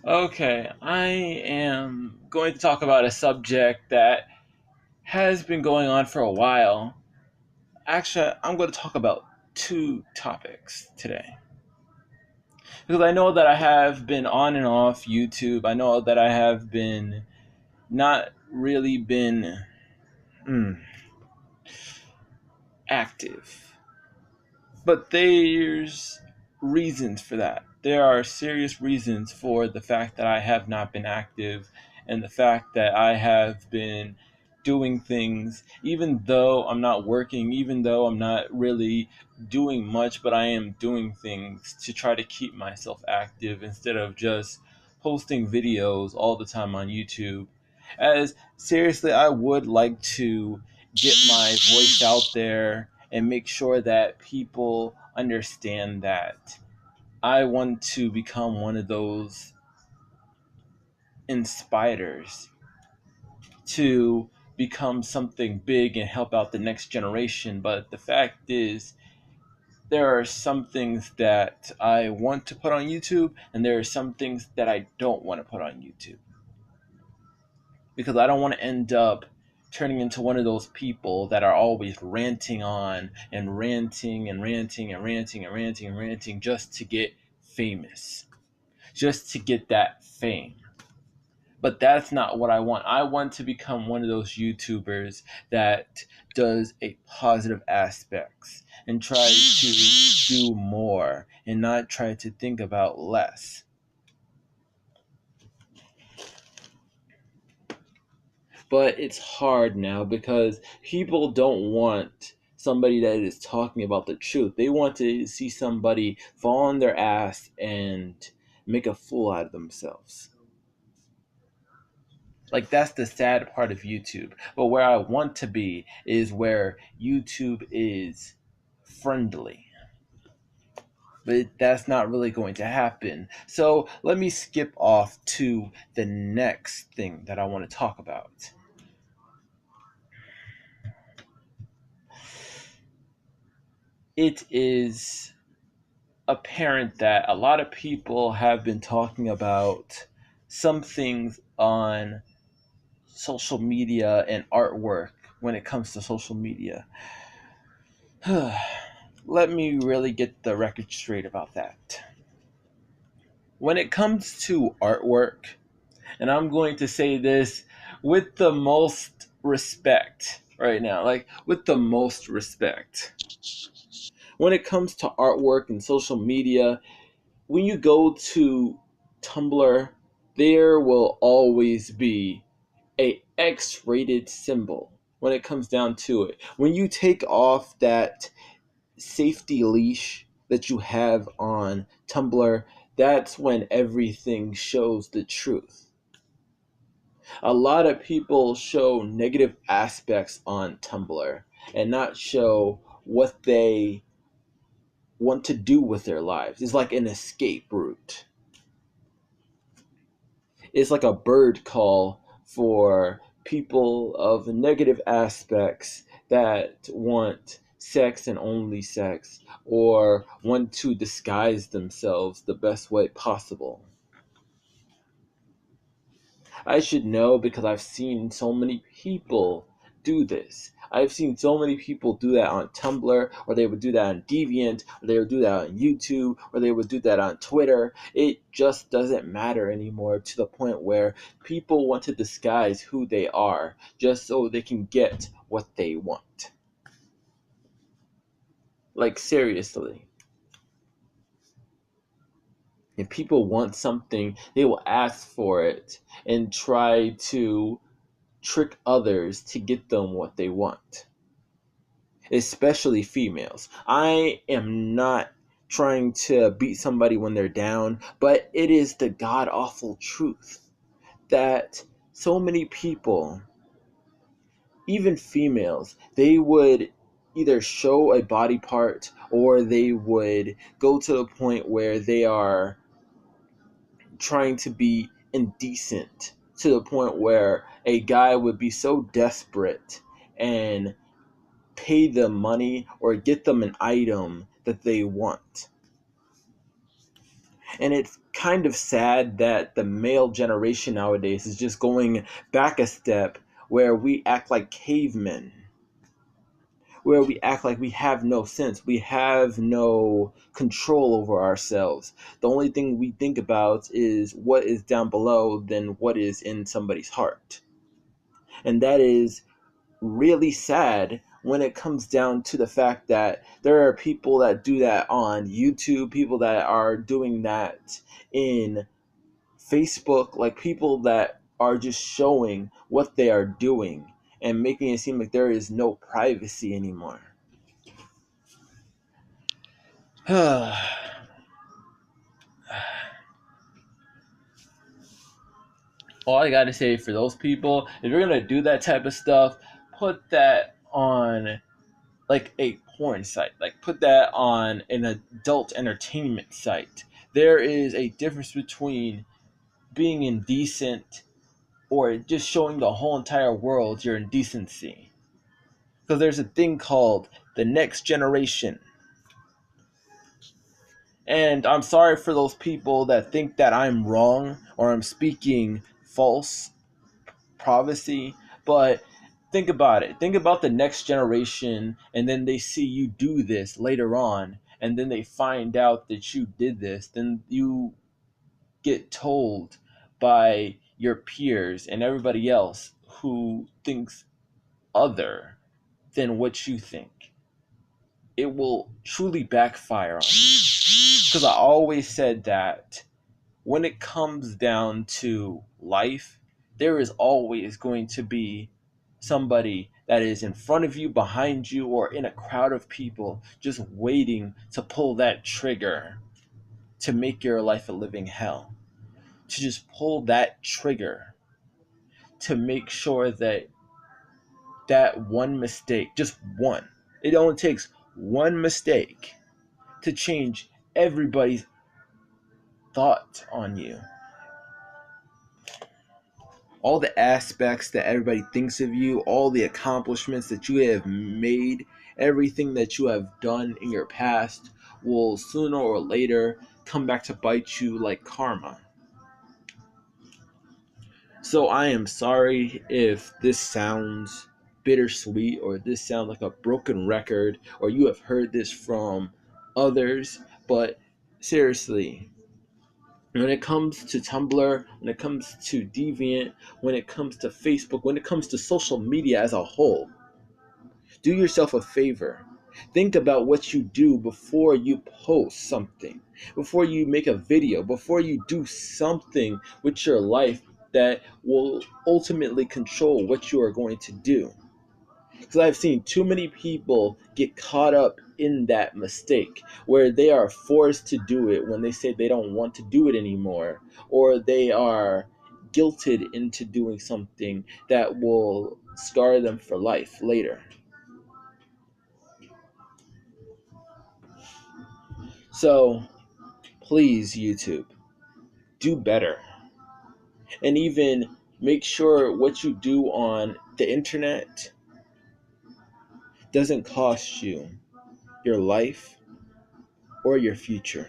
Okay, I am going to talk about a subject that has been going on for a while. Actually, I'm going to talk about two topics today. Because I know that I have been on and off YouTube. I know that I have been not really been active. But there's reasons for that. There are serious reasons for the fact that I have not been active and the fact that I have been doing things, even though I'm not working, even though I'm not really doing much, but I am doing things to try to keep myself active instead of just posting videos all the time on YouTube. As seriously, I would like to get my voice out there and make sure that people understand that I want to become one of those inspirers to become something big and help out the next generation. But the fact is, there are some things that I want to put on YouTube, and there are some things that I don't want to put on YouTube. Because I don't want to end up turning into one of those people that are always ranting on and ranting and ranting and ranting and ranting and ranting just to get famous, just to get that fame. But that's not what I want. I want to become one of those YouTubers that does a positive aspects and tries to do more and not try to think about less. But it's hard now because people don't want somebody that is talking about the truth. They want to see somebody fall on their ass and make a fool out of themselves. Like, that's the sad part of YouTube. But where I want to be is where YouTube is friendly. But that's not really going to happen. So let me skip off to the next thing that I want to talk about. It is apparent that a lot of people have been talking about some things on social media and artwork when it comes to social media. Let me really get the record straight about that. When it comes to artwork, and I'm going to say this with the most respect right now, like with the most respect. When it comes to artwork and social media, when you go to Tumblr, there will always be a X-rated symbol when it comes down to it. When you take off that safety leash that you have on Tumblr, that's when everything shows the truth. A lot of people show negative aspects on Tumblr and not show what they want to do with their lives. It's like an escape route. It's like a bird call for people of negative aspects that want sex and only sex or want to disguise themselves the best way possible. I should know because I've seen so many people do this. I've seen so many people do that on Tumblr, or they would do that on Deviant, or they would do that on YouTube, or they would do that on Twitter. It just doesn't matter anymore to the point where people want to disguise who they are just so they can get what they want. Like, seriously. If people want something, they will ask for it and try to trick others to get them what they want, especially females. I am not trying to beat somebody when they're down, but it is the god awful truth that so many people, even females, they would either show a body part or they would go to the point where they are trying to be indecent to the point where a guy would be so desperate and pay them money or get them an item that they want. And it's kind of sad that the male generation nowadays is just going back a step, where we act like cavemen, where we act like we have no sense, we have no control over ourselves. The only thing we think about is what is down below than what is in somebody's heart. And that is really sad when it comes down to the fact that there are people that do that on YouTube, people that are doing that in Facebook, like people that are just showing what they are doing and making it seem like there is no privacy anymore. All I gotta say for those people, if you're gonna do that type of stuff, put that on like a porn site. Like put that on an adult entertainment site. There is a difference between being indecent or just showing the whole entire world your indecency. Because there's a thing called the next generation. And I'm sorry for those people that think that I'm wrong or I'm speaking false prophecy, but think about it. Think about the next generation, and then they see you do this later on, and then they find out that you did this. Then you get told by your peers and everybody else who thinks other than what you think. It will truly backfire on you. Because I always said that when it comes down to life, there is always going to be somebody that is in front of you, behind you, or in a crowd of people just waiting to pull that trigger to make your life a living hell. To just pull that trigger to make sure that that one mistake, just one, it only takes one mistake to change everybody's thought on you. All the aspects that everybody thinks of you, all the accomplishments that you have made, everything that you have done in your past will sooner or later come back to bite you like karma. So I am sorry if this sounds bittersweet or this sounds like a broken record or you have heard this from others, but seriously, when it comes to Tumblr, when it comes to Deviant, when it comes to Facebook, when it comes to social media as a whole, do yourself a favor. Think about what you do before you post something, before you make a video, before you do something with your life that will ultimately control what you are going to do. Because I've seen too many people get caught up in that mistake where they are forced to do it when they say they don't want to do it anymore, or they are guilted into doing something that will scar them for life later. So please, YouTube, do better. And even make sure what you do on the internet doesn't cost you your life or your future.